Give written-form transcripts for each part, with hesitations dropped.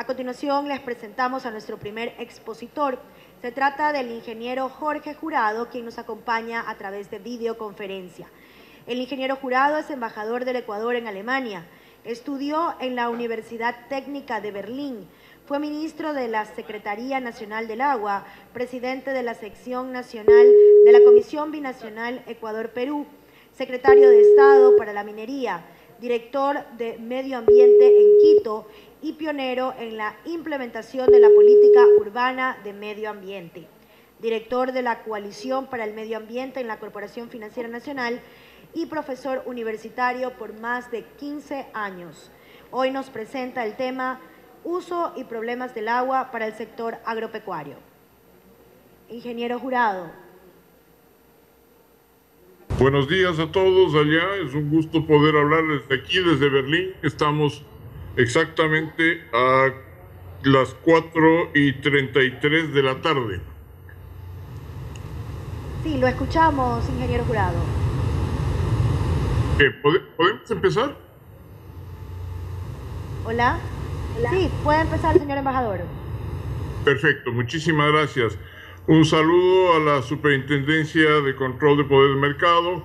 A continuación les presentamos a nuestro primer expositor. Se trata del ingeniero Jorge Jurado, quien nos acompaña a través de videoconferencia. El ingeniero Jurado es embajador del Ecuador en Alemania. Estudió en la Universidad Técnica de Berlín. Fue ministro de la Secretaría Nacional del Agua, presidente de la sección nacional de la Comisión Binacional Ecuador-Perú, secretario de Estado para la Minería, director de Medio Ambiente en Quito y pionero en la implementación de la política urbana de medio ambiente, director de la Coalición para el Medio Ambiente en la Corporación Financiera Nacional y profesor universitario por más de 15 años. Hoy nos presenta el tema Uso y problemas del agua para el sector agropecuario. Ingeniero Jurado. Buenos días a todos allá, es un gusto poder hablar desde aquí, desde Berlín. Estamos exactamente a las 4:33 de la tarde. Sí, lo escuchamos, ingeniero Jurado. ¿Podemos empezar? Hola. Sí, puede empezar, señor embajador. Perfecto, muchísimas gracias. Un saludo a la Superintendencia de Control de Poder del Mercado.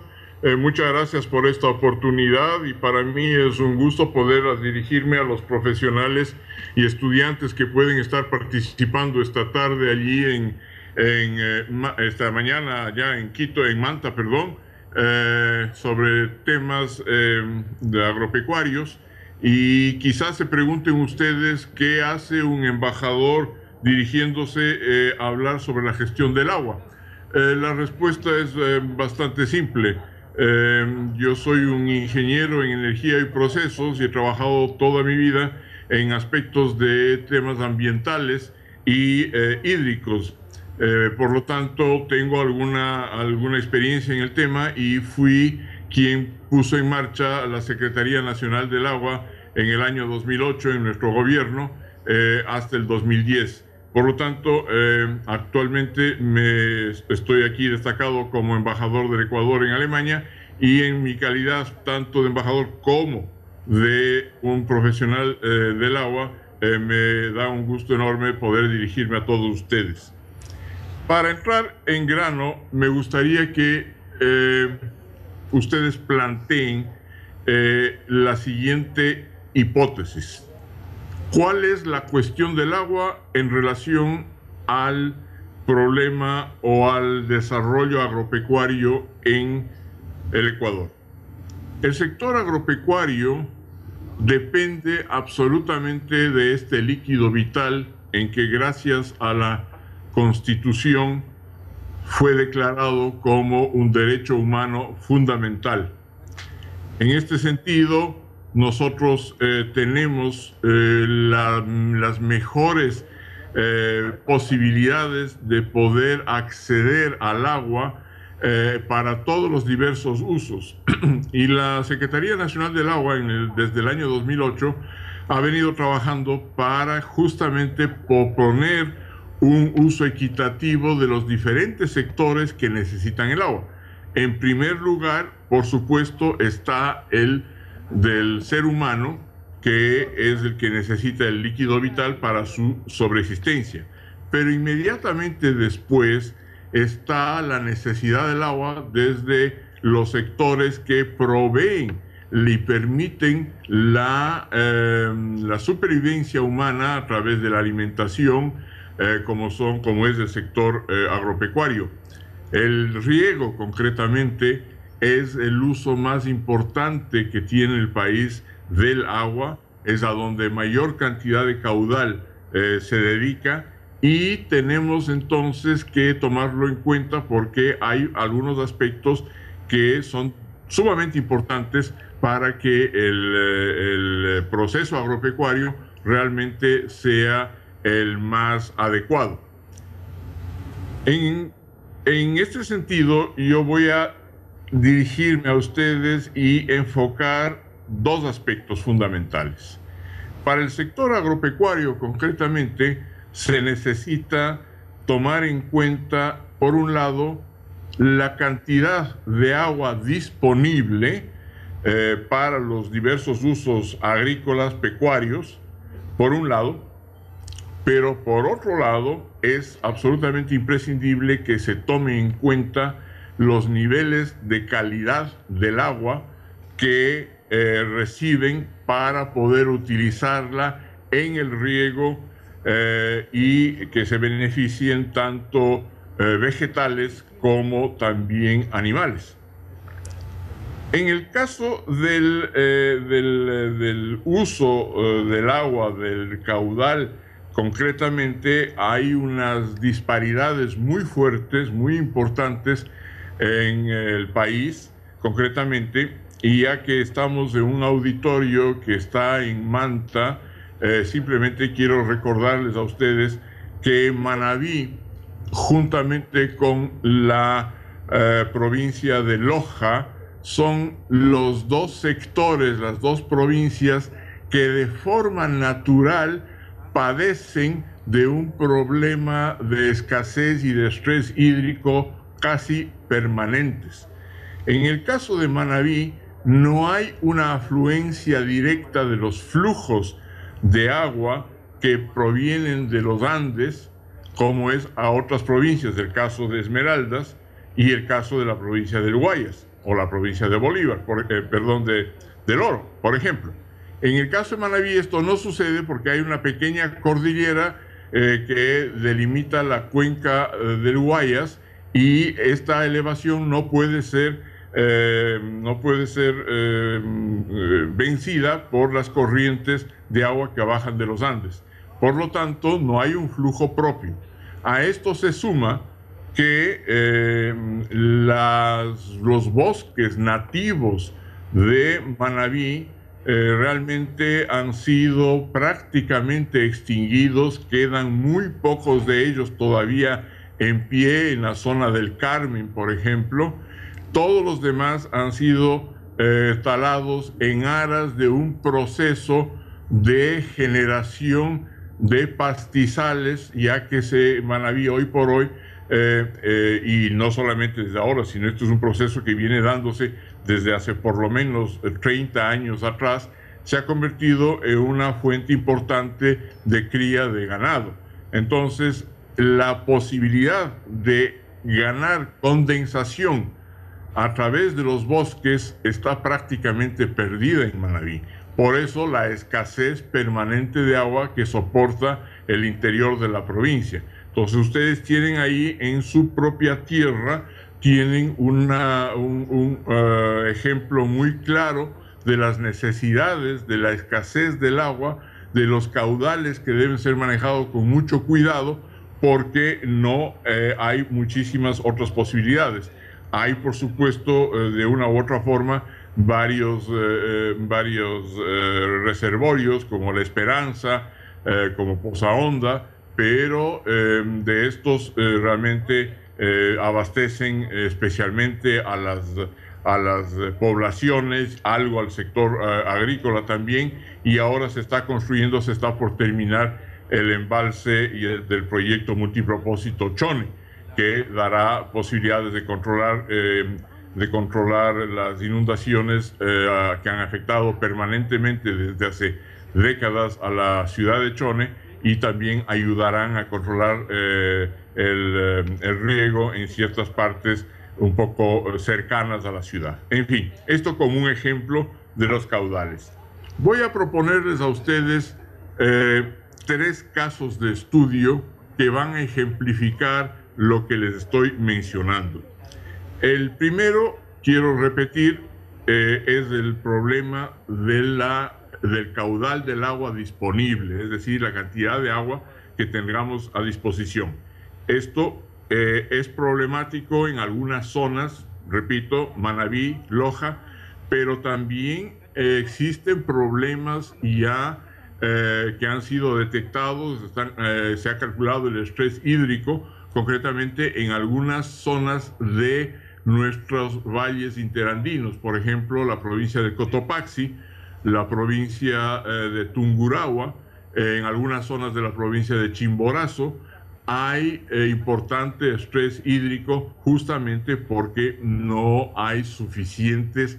Muchas gracias por esta oportunidad y para mí es un gusto poder dirigirme a los profesionales y estudiantes que pueden estar participando esta tarde allí esta mañana allá en Quito, en Manta, perdón, sobre temas de agropecuarios. Y quizás se pregunten ustedes qué hace un embajador dirigiéndose a hablar sobre la gestión del agua. La respuesta es bastante simple. Yo soy un ingeniero en energía y procesos y he trabajado toda mi vida en aspectos de temas ambientales y hídricos. Por lo tanto, tengo alguna experiencia en el tema y fui quien puso en marcha la Secretaría Nacional del Agua en el año 2008 en nuestro gobierno hasta el 2010. Por lo tanto, actualmente estoy aquí destacado como embajador del Ecuador en Alemania y en mi calidad tanto de embajador como de un profesional del agua, me da un gusto enorme poder dirigirme a todos ustedes. Para entrar en grano, me gustaría que ustedes planteen la siguiente hipótesis. ¿Cuál es la cuestión del agua en relación al problema o al desarrollo agropecuario en el Ecuador? El sector agropecuario depende absolutamente de este líquido vital en que gracias a la Constitución fue declarado como un derecho humano fundamental. En este sentido, nosotros tenemos las mejores posibilidades de poder acceder al agua para todos los diversos usos. Y la Secretaría Nacional del Agua, desde el año 2008, ha venido trabajando para justamente proponer un uso equitativo de los diferentes sectores que necesitan el agua. En primer lugar, por supuesto, está el del ser humano, que es el que necesita el líquido vital para su sobreexistencia. Pero inmediatamente después está la necesidad del agua desde los sectores que proveen y permiten la supervivencia humana a través de la alimentación, como es el sector agropecuario. El riego, concretamente, es el uso más importante que tiene el país del agua, es a donde mayor cantidad de caudal se dedica y tenemos entonces que tomarlo en cuenta porque hay algunos aspectos que son sumamente importantes para que el proceso agropecuario realmente sea el más adecuado. En este sentido, yo voy a dirigirme a ustedes y enfocar dos aspectos fundamentales. Para el sector agropecuario, concretamente, se necesita tomar en cuenta, por un lado, la cantidad de agua disponible para los diversos usos agrícolas, pecuarios, por un lado, Pero por otro lado, es absolutamente imprescindible que se tome en cuenta los niveles de calidad del agua que reciben para poder utilizarla en el riego y que se beneficien tanto vegetales como también animales. En el caso del uso del agua, del caudal, concretamente hay unas disparidades muy fuertes, muy importantes en el país, concretamente, y ya que estamos en un auditorio que está en Manta, simplemente quiero recordarles a ustedes que Manabí, juntamente con la provincia de Loja, son los dos sectores, las dos provincias que de forma natural padecen de un problema de escasez y de estrés hídrico casi permanentes. En el caso de Manabí, no hay una afluencia directa de los flujos de agua que provienen de los Andes, como es a otras provincias, el caso de Esmeraldas y el caso de la provincia del Guayas, o la provincia de Bolívar, del Oro, por ejemplo. En el caso de Manabí esto no sucede porque hay una pequeña cordillera que delimita la cuenca del Guayas, y esta elevación no puede ser vencida por las corrientes de agua que bajan de los Andes. Por lo tanto, no hay un flujo propio. A esto se suma que los bosques nativos de Manabí realmente han sido prácticamente extinguidos, quedan muy pocos de ellos todavía en pie en la zona del Carmen, por ejemplo. Todos los demás han sido talados en aras de un proceso de generación de pastizales, ya que Manabí hoy por hoy, y no solamente desde ahora, sino esto es un proceso que viene dándose desde hace por lo menos 30 años atrás, se ha convertido en una fuente importante de cría de ganado. Entonces, la posibilidad de ganar condensación a través de los bosques está prácticamente perdida en Manabí. Por eso la escasez permanente de agua que soporta el interior de la provincia. Entonces ustedes tienen ahí en su propia tierra, tienen un ejemplo muy claro de las necesidades, de la escasez del agua, de los caudales que deben ser manejados con mucho cuidado, porque no hay muchísimas otras posibilidades. Hay, por supuesto, de una u otra forma, varios reservorios, como La Esperanza, como Poza Honda, pero de estos realmente abastecen especialmente a las poblaciones, algo al sector agrícola también, y ahora se está construyendo, se está por terminar el embalse del proyecto multipropósito Chone, que dará posibilidades de controlar las inundaciones que han afectado permanentemente desde hace décadas a la ciudad de Chone, y también ayudarán a controlar el riego en ciertas partes un poco cercanas a la ciudad. En fin, esto como un ejemplo de los caudales. Voy a proponerles a ustedes 3 casos de estudio que van a ejemplificar lo que les estoy mencionando. El primero, quiero repetir, es el problema del caudal del agua disponible, es decir, la cantidad de agua que tengamos a disposición. Esto es problemático en algunas zonas, repito, Manabí, Loja, pero también existen problemas ya que han sido detectados, se ha calculado el estrés hídrico, concretamente en algunas zonas de nuestros valles interandinos, por ejemplo, la provincia de Cotopaxi, la provincia de Tungurahua, en algunas zonas de la provincia de Chimborazo, hay importante estrés hídrico justamente porque no hay suficientes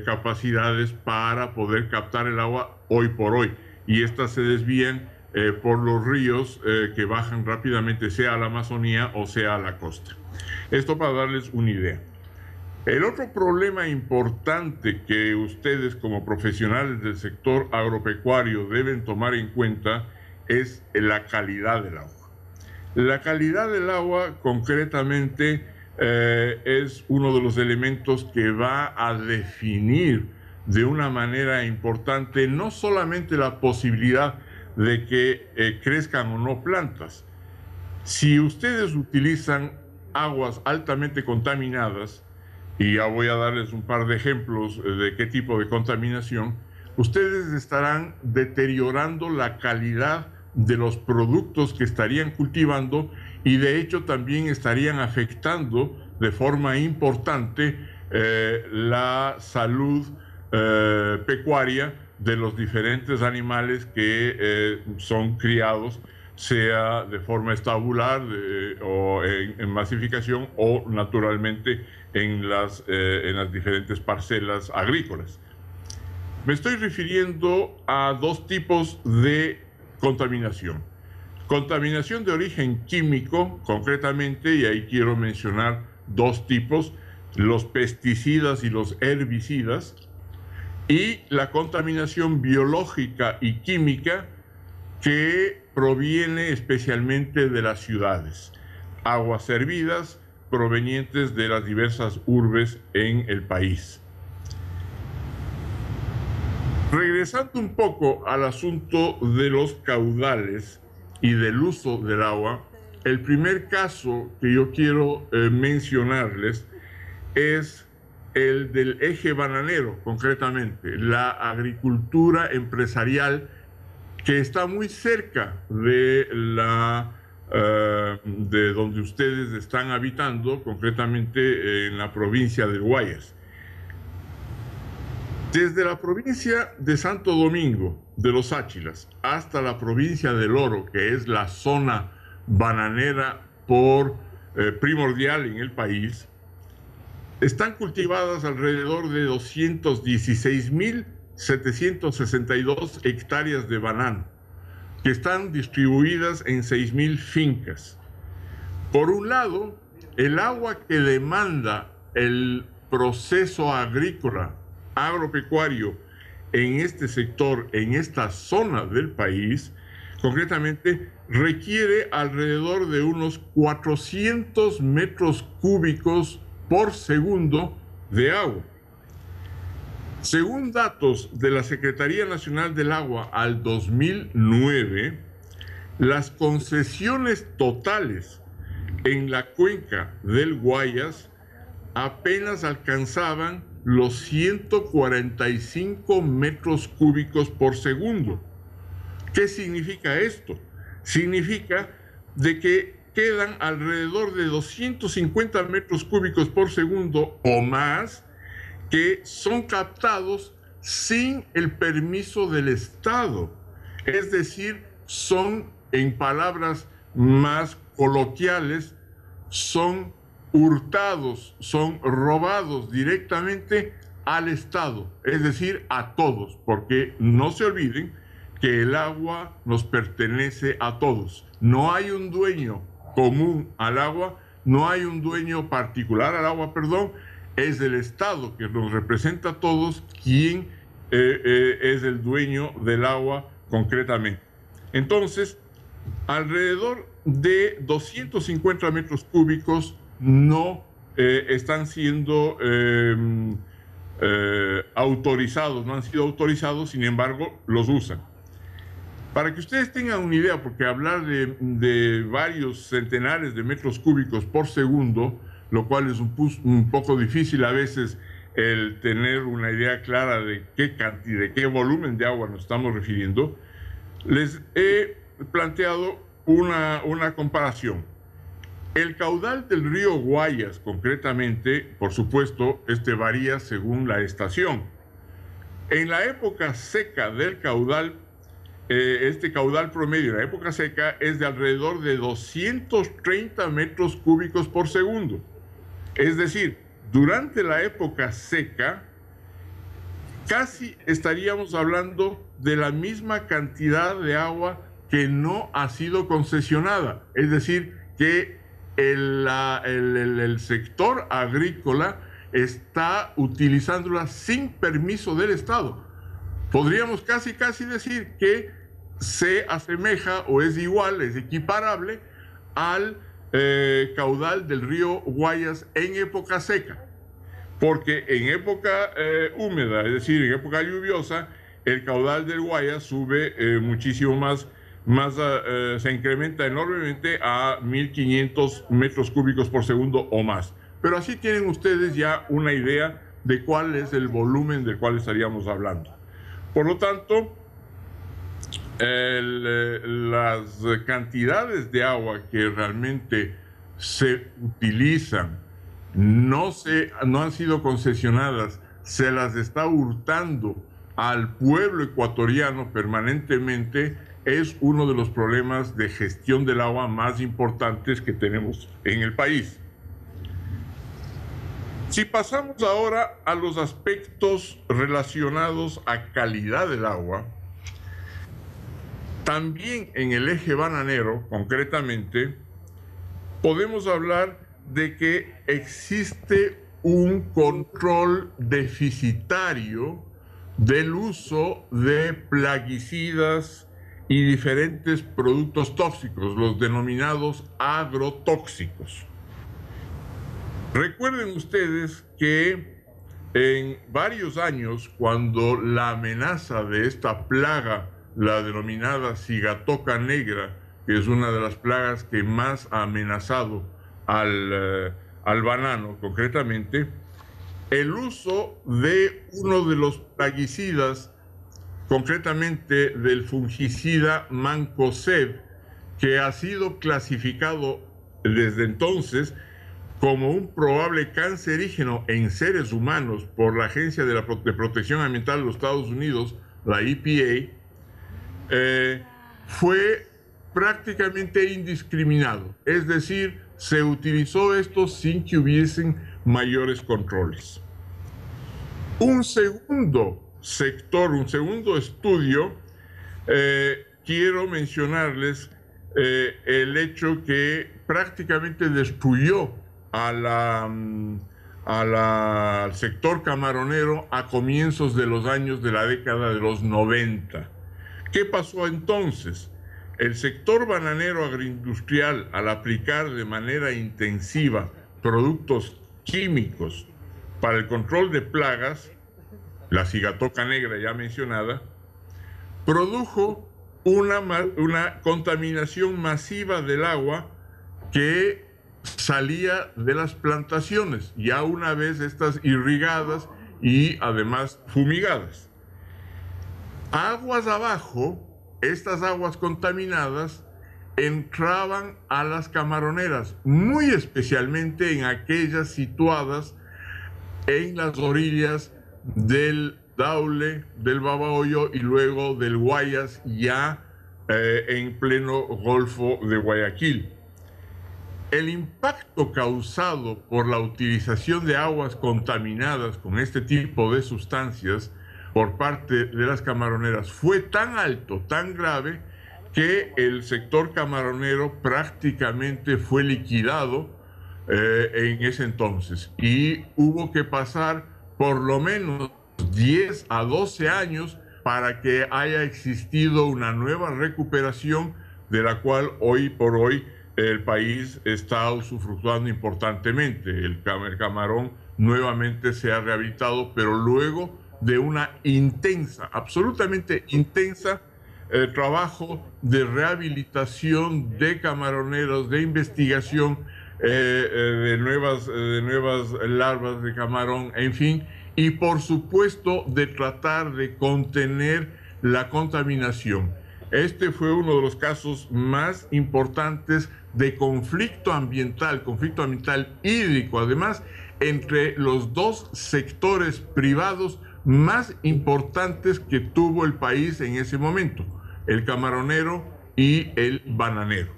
capacidades para poder captar el agua hoy por hoy, y estas se desvían por los ríos que bajan rápidamente, sea a la Amazonía o sea a la costa. Esto para darles una idea. El otro problema importante que ustedes como profesionales del sector agropecuario deben tomar en cuenta es la calidad del agua. La calidad del agua concretamente es uno de los elementos que va a definir de una manera importante no solamente la posibilidad de que crezcan o no plantas. Si ustedes utilizan aguas altamente contaminadas, y ya voy a darles un par de ejemplos de qué tipo de contaminación, ustedes estarán deteriorando la calidad de los productos que estarían cultivando y de hecho también estarían afectando de forma importante la salud pecuaria de los diferentes animales que son criados, sea de forma estabular o en masificación o naturalmente en las diferentes parcelas agrícolas. Me estoy refiriendo a dos tipos de contaminación. Contaminación de origen químico, concretamente, y ahí quiero mencionar dos tipos, los pesticidas y los herbicidas, y la contaminación biológica y química que proviene especialmente de las ciudades, aguas servidas provenientes de las diversas urbes en el país. Regresando un poco al asunto de los caudales y del uso del agua, el primer caso que yo quiero mencionarles es el del eje bananero, concretamente, la agricultura empresarial que está muy cerca de de donde ustedes están habitando, concretamente en la provincia del Guayas. Desde la provincia de Santo Domingo, de los Áchilas, hasta la provincia del Oro, que es la zona bananera primordial en el país, están cultivadas alrededor de 216.762 hectáreas de banano, que están distribuidas en 6.000 fincas. Por un lado, el agua que demanda el proceso agrícola, agropecuario, en este sector, en esta zona del país, concretamente, requiere alrededor de unos 400 metros cúbicos por segundo de agua. Según datos de la Secretaría Nacional del Agua al 2009, las concesiones totales en la cuenca del Guayas apenas alcanzaban los 145 metros cúbicos por segundo. ¿Qué significa esto? Significa de que quedan alrededor de 250 metros cúbicos por segundo o más que son captados sin el permiso del Estado. Es decir, son, en palabras más coloquiales, son hurtados, son robados directamente al Estado, es decir, a todos, porque no se olviden que el agua nos pertenece a todos. No hay un dueño común al agua, no hay un dueño particular al agua, perdón, es el Estado que nos representa a todos quien es el dueño del agua concretamente. Entonces, alrededor de 250 metros cúbicos no están siendo autorizados, no han sido autorizados, sin embargo, los usan. Para que ustedes tengan una idea, porque hablar de varios centenares de metros cúbicos por segundo, lo cual es un poco difícil a veces el tener una idea clara de qué cantidad, de qué volumen de agua nos estamos refiriendo, les he planteado una comparación. El caudal del río Guayas, concretamente, por supuesto, varía según la estación. En la época seca del caudal, este caudal promedio en la época seca es de alrededor de 230 metros cúbicos por segundo. Es decir, durante la época seca, casi estaríamos hablando de la misma cantidad de agua que no ha sido concesionada, es decir, que el sector agrícola está utilizándola sin permiso del Estado. Podríamos casi decir que se asemeja o es igual, es equiparable al caudal del río Guayas en época seca, porque en época húmeda, es decir, en época lluviosa, el caudal del Guayas sube muchísimo más, se incrementa enormemente a 1.500 metros cúbicos por segundo o más. Pero así tienen ustedes ya una idea de cuál es el volumen del cual estaríamos hablando. Por lo tanto, las cantidades de agua que realmente se utilizan no han sido concesionadas, se las está hurtando al pueblo ecuatoriano permanentemente, es uno de los problemas de gestión del agua más importantes que tenemos en el país. Si pasamos ahora a los aspectos relacionados a calidad del agua, también en el eje bananero, concretamente, podemos hablar de que existe un control deficitario del uso de plaguicidas y diferentes productos tóxicos, los denominados agrotóxicos. Recuerden ustedes que en varios años, cuando la amenaza de esta plaga, la denominada cigatoca negra, que es una de las plagas que más ha amenazado al banano concretamente, el uso de uno de los plaguicidas, concretamente del fungicida mancozeb, que ha sido clasificado desde entonces como un probable cancerígeno en seres humanos por la Agencia de Protección Ambiental de los Estados Unidos, la EPA, fue prácticamente indiscriminado. Es decir, se utilizó esto sin que hubiesen mayores controles. Un segundo sector, un segundo estudio, quiero mencionarles el hecho que prácticamente destruyó al sector camaronero a comienzos de los años de la década de los 90. ¿Qué pasó entonces? El sector bananero agroindustrial, al aplicar de manera intensiva productos químicos para el control de plagas, la cigatoca negra ya mencionada, produjo una contaminación masiva del agua que salía de las plantaciones, ya una vez estas irrigadas y además fumigadas. Aguas abajo, estas aguas contaminadas entraban a las camaroneras, muy especialmente en aquellas situadas en las orillas del Daule, del Babahoyo y luego del Guayas, ya en pleno Golfo de Guayaquil. El impacto causado por la utilización de aguas contaminadas con este tipo de sustancias por parte de las camaroneras fue tan alto, tan grave, que el sector camaronero prácticamente fue liquidado en ese entonces, y hubo que pasar por lo menos 10 a 12 años para que haya existido una nueva recuperación, de la cual hoy por hoy el país está usufructuando importantemente. El camarón nuevamente se ha rehabilitado, pero luego de una intensa, absolutamente intensa, trabajo de rehabilitación de camaroneros, de investigación de nuevas larvas de camarón, en fin, y por supuesto de tratar de contener la contaminación. Este fue uno de los casos más importantes de conflicto ambiental hídrico, además, entre los dos sectores privados más importantes que tuvo el país en ese momento, el camaronero y el bananero.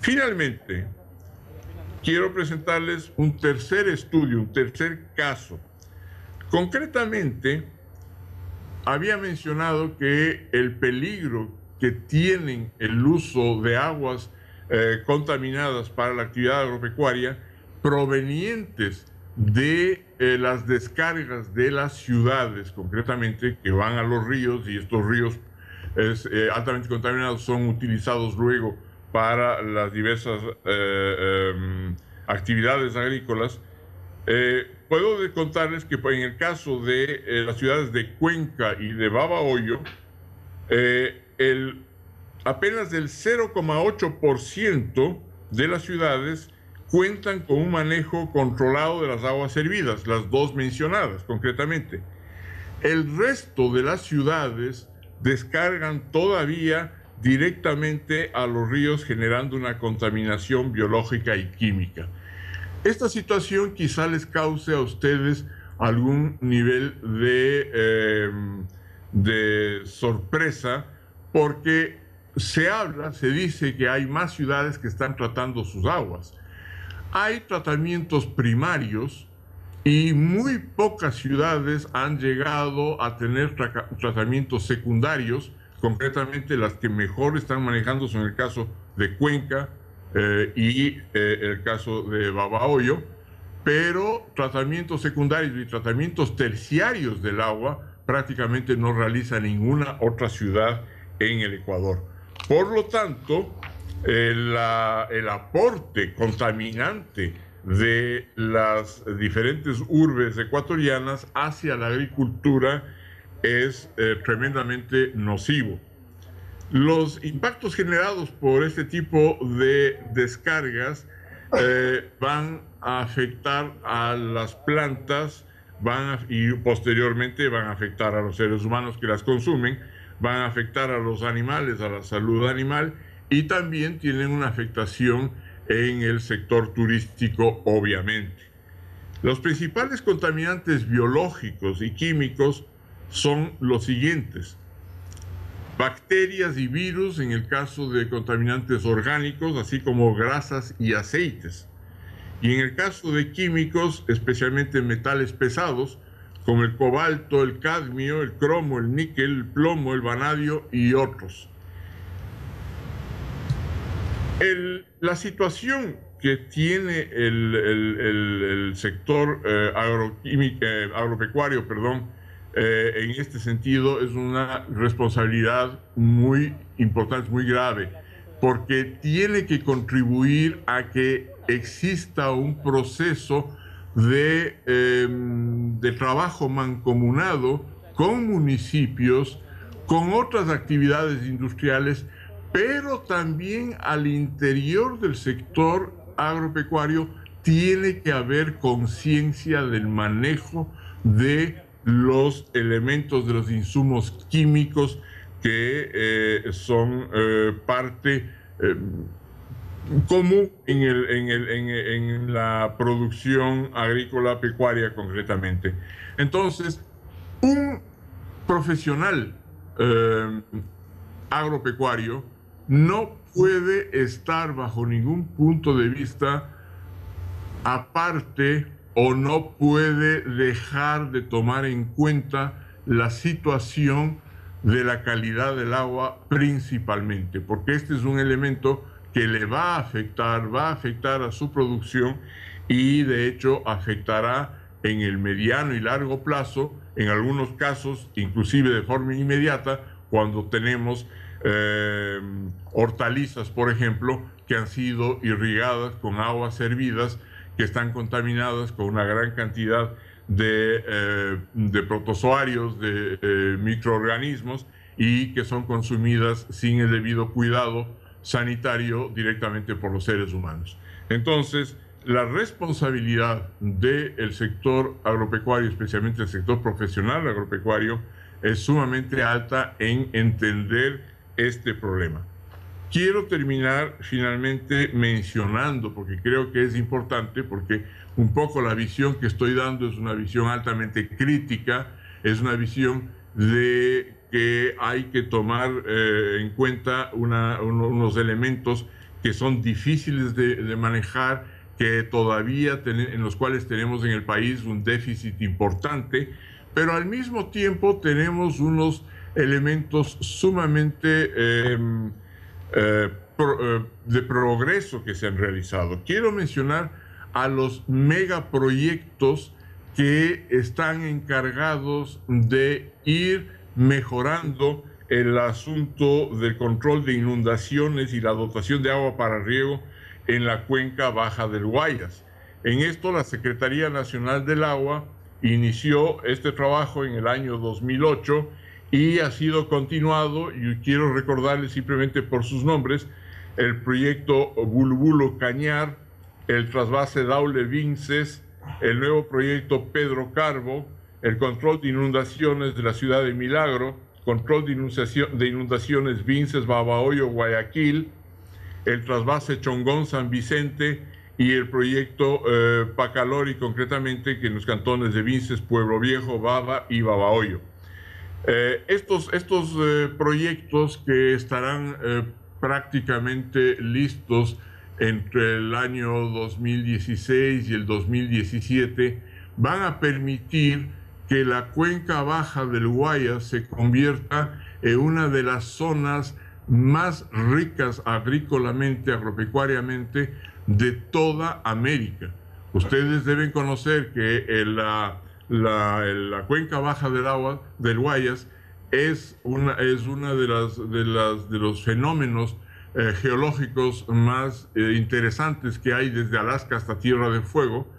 Finalmente, quiero presentarles un tercer estudio, un tercer caso. Concretamente, había mencionado que el peligro que tienen el uso de aguas contaminadas para la actividad agropecuaria provenientes de las descargas de las ciudades, concretamente, que van a los ríos, y estos ríos altamente contaminados son utilizados luego para las diversas actividades agrícolas. Puedo contarles que en el caso de las ciudades de Cuenca y de Babahoyo, apenas el 0,8% de las ciudades cuentan con un manejo controlado de las aguas servidas, las dos mencionadas concretamente. El resto de las ciudades descargan todavía directamente a los ríos, generando una contaminación biológica y química. Esta situación quizá les cause a ustedes algún nivel de sorpresa, porque se dice que hay más ciudades que están tratando sus aguas. Hay tratamientos primarios y muy pocas ciudades han llegado a tener tratamientos secundarios. Concretamente, las que mejor están manejando son el caso de Cuenca y el caso de Babahoyo, pero tratamientos secundarios y tratamientos terciarios del agua prácticamente no realiza ninguna otra ciudad en el Ecuador. Por lo tanto, el aporte contaminante de las diferentes urbes ecuatorianas hacia la agricultura es tremendamente nocivo. Los impactos generados por este tipo de descargas van a afectar a las plantas, y posteriormente van a afectar a los seres humanos que las consumen, van a afectar a los animales, a la salud animal, y también tienen una afectación en el sector turístico, obviamente. Los principales contaminantes biológicos y químicos son los siguientes: bacterias y virus en el caso de contaminantes orgánicos, así como grasas y aceites. Y en el caso de químicos, especialmente metales pesados, como el cobalto, el cadmio, el cromo, el níquel, el plomo, el vanadio y otros. La situación que tiene el sector agropecuario, en este sentido, es una responsabilidad muy importante, muy grave, porque tiene que contribuir a que exista un proceso de trabajo mancomunado con municipios, con otras actividades industriales, pero también al interior del sector agropecuario tiene que haber conciencia del manejo de los elementos, de los insumos químicos que son parte común en la producción agrícola pecuaria concretamente. Entonces, un profesional agropecuario no puede estar bajo ningún punto de vista aparte, o no puede dejar de tomar en cuenta la situación de la calidad del agua principalmente, porque este es un elemento que le va a afectar a su producción, y de hecho afectará en el mediano y largo plazo, en algunos casos inclusive de forma inmediata, cuando tenemos hortalizas, por ejemplo, que han sido irrigadas con aguas hervidas, que están contaminadas con una gran cantidad de protozoarios, de microorganismos, y que son consumidas sin el debido cuidado sanitario directamente por los seres humanos. Entonces, la responsabilidad del sector agropecuario, especialmente el sector profesional agropecuario, es sumamente alta en entender este problema. Quiero terminar finalmente mencionando, porque creo que es importante, porque un poco la visión que estoy dando es una visión altamente crítica, es una visión de que hay que tomar en cuenta unos elementos que son difíciles de manejar, que todavía en los cuales tenemos en el país un déficit importante, pero al mismo tiempo tenemos unos elementos sumamente de progreso que se han realizado. Quiero mencionar a los megaproyectos que están encargados de ir mejorando el asunto del control de inundaciones y la dotación de agua para riego en la cuenca baja del Guayas. En esto, la Secretaría Nacional del Agua inició este trabajo en el año 2008 y ha sido continuado, y quiero recordarles simplemente por sus nombres, el proyecto Bulubulo Cañar, el trasvase Daule-Vinces, el nuevo proyecto Pedro Carbo, el control de inundaciones de la ciudad de Milagro, control de inundaciones Vinces, Babahoyo, Guayaquil, el trasvase Chongón-San Vicente y el proyecto Pacalori, concretamente, que en los cantones de Vinces, Pueblo Viejo, Baba y Babahoyo. Estos proyectos que estarán prácticamente listos entre el año 2016 y el 2017 van a permitir que la cuenca baja del Guayas se convierta en una de las zonas más ricas agrícolamente, agropecuariamente de toda América. Ustedes deben conocer que la cuenca baja del Guayas es una de los fenómenos geológicos más interesantes que hay desde Alaska hasta Tierra del Fuego,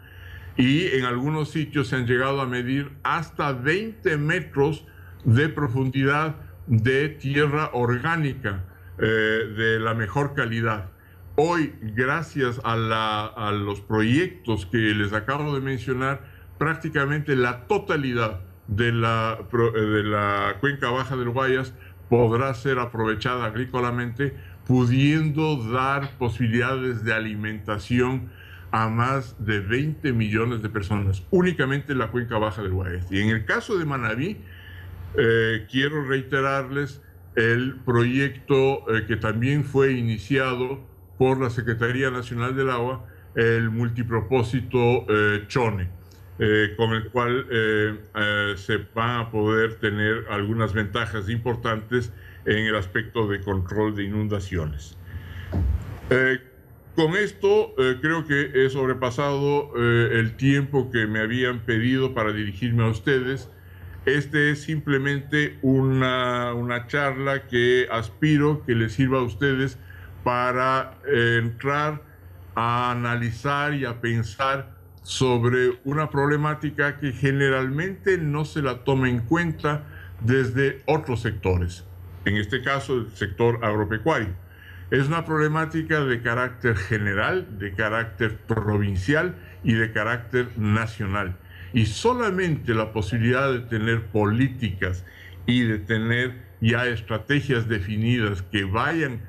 y en algunos sitios se han llegado a medir hasta 20 metros de profundidad de tierra orgánica de la mejor calidad. Hoy, gracias a los proyectos que les acabo de mencionar, prácticamente la totalidad de la cuenca baja del Guayas podrá ser aprovechada agrícolamente, pudiendo dar posibilidades de alimentación a más de 20 millones de personas, únicamente en la cuenca baja del Guayas. Y en el caso de Manabí, quiero reiterarles el proyecto que también fue iniciado por la Secretaría Nacional del Agua, el multipropósito Chone, con el cual se van a poder tener algunas ventajas importantes en el aspecto de control de inundaciones. Con esto creo que he sobrepasado el tiempo que me habían pedido para dirigirme a ustedes. Este es simplemente una charla que aspiro que les sirva a ustedes para entrar a analizar y a pensar sobre una problemática que generalmente no se la toma en cuenta desde otros sectores, en este caso el sector agropecuario. Es una problemática de carácter general, de carácter provincial y de carácter nacional. Y solamente la posibilidad de tener políticas y de tener ya estrategias definidas que vayan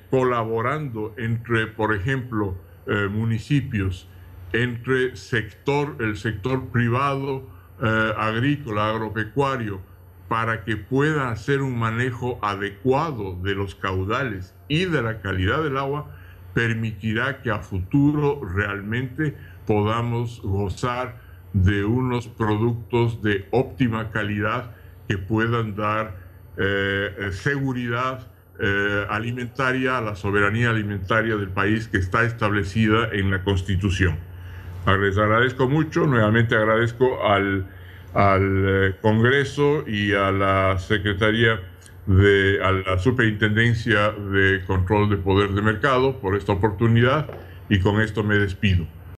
colaborando entre, por ejemplo, municipios, entre el sector privado, agrícola, agropecuario, para que pueda hacer un manejo adecuado de los caudales y de la calidad del agua, permitirá que a futuro realmente podamos gozar de unos productos de óptima calidad que puedan dar seguridad alimentaria a la soberanía alimentaria del país que está establecida en la Constitución. Les agradezco mucho, nuevamente agradezco al Congreso y a la Secretaría a la Superintendencia de Control de Poder de Mercado por esta oportunidad, y con esto me despido.